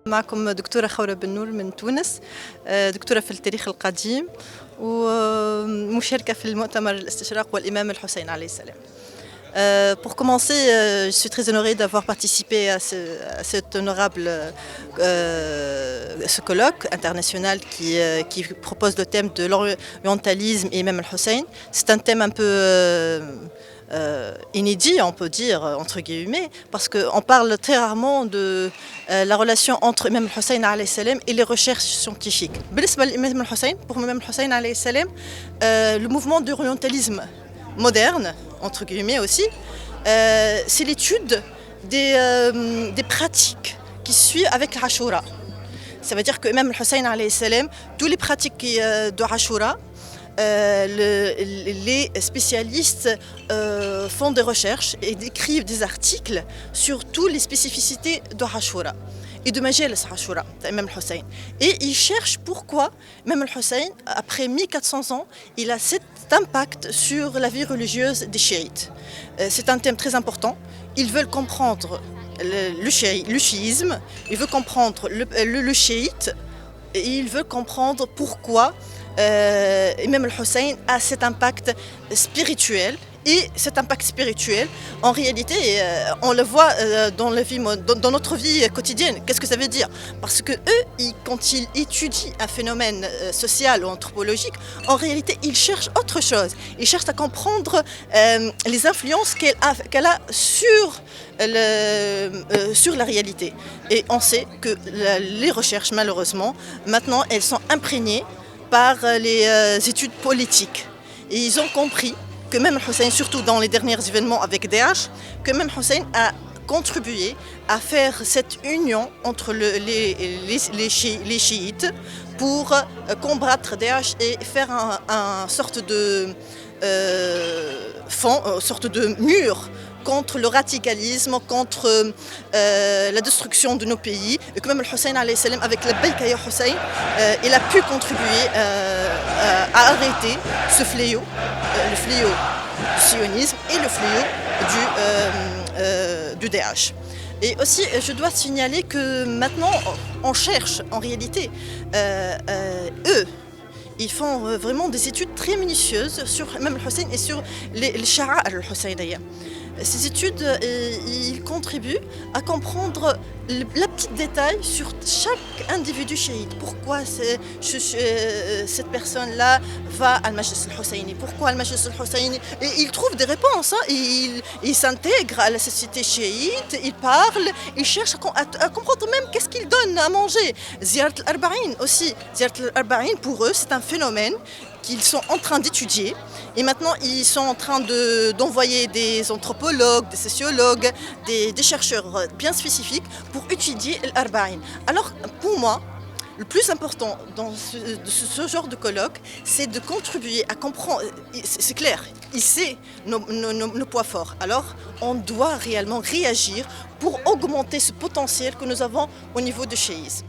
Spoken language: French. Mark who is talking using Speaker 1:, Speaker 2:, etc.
Speaker 1: معكم دكتورة خورة بن نور من تونس، دكتورة في التاريخ القديم ومشاركة في المؤتمر الاستشراق والإمام الحسين عليه السلام. Pour commencer, je suis très honorée d'avoir participé à cet honorable ce colloque international qui propose le thème de l'orientalisme et Imam al-Hussein. C'est un thème un peu inédit, on peut dire, entre guillemets, parce qu'on parle très rarement de la relation entre Imam al-Hussein alayhi salam et les recherches scientifiques. Pour Imam al-Hussein alayhi salam, le mouvement d'orientalisme moderne, entre guillemets aussi, c'est l'étude des pratiques qui suivent avec l'Ashura. Ça veut dire que Imam al-Hussein alayhi salam, tous les pratiques de Ashura, les spécialistes font des recherches et écrivent des articles sur toutes les spécificités de Ashura et de Majalis Ashura d'Imam al-Hussein. Et ils cherchent pourquoi Imam al-Hussein, après 1400 ans, il a cet impact sur la vie religieuse des chiites. C'est un thème très important. Ils veulent comprendre le chiisme, ils veulent comprendre le chiite, et ils veulent comprendre pourquoi Imam al-Hussein a cet impact spirituel. Et cet impact spirituel, en réalité, on le voit dans notre vie quotidienne. Qu'est-ce que ça veut dire? Parce que eux, quand ils étudient un phénomène social ou anthropologique, en réalité, ils cherchent autre chose. Ils cherchent à comprendre les influences qu'elle a sur la réalité. Et on sait que les recherches, malheureusement, maintenant, elles sont imprégnées par les études politiques. Et ils ont compris que même Hussein, surtout dans les derniers événements avec Daesh, que même Hussein a contribué à faire cette union entre les chiites pour combattre Daesh et faire un sorte de sorte de mur contre le radicalisme, contre la destruction de nos pays. Et que même Hussein alayhi salam, avec la Bayka ya Hussein, il a pu contribuer à arrêter ce fléau, le fléau du sionisme et le fléau du Daesh. Et aussi, je dois signaler que maintenant, on cherche en réalité, eux, ils font vraiment des études très minutieuses sur Imam al-Hussein et sur les Shara al-Husseyniyya. Ces études, ils contribuent à comprendre le petit détail sur chaque individu chiite. Pourquoi cette personne-là va à Al-Majlis al-Husseini? Pourquoi Al-Majlis al-Husseini? Et ils trouvent des réponses, hein. Ils s'intègrent à la société chiite, ils parlent, ils cherchent à comprendre même qu'est-ce qu'ils donnent à manger. Ziyarat al-Arba'in aussi. Ziyarat al-Arba'in, pour eux, c'est un phénomène qu'ils sont en train d'étudier. Et maintenant, ils sont en train d'envoyer des anthropologues, des sociologues, des chercheurs bien spécifiques pour étudier l'Arba'in. Alors, pour moi, le plus important dans ce genre de colloque, c'est de contribuer à comprendre. C'est clair, il sait nos points forts. Alors, on doit réellement réagir pour augmenter ce potentiel que nous avons au niveau du chiisme.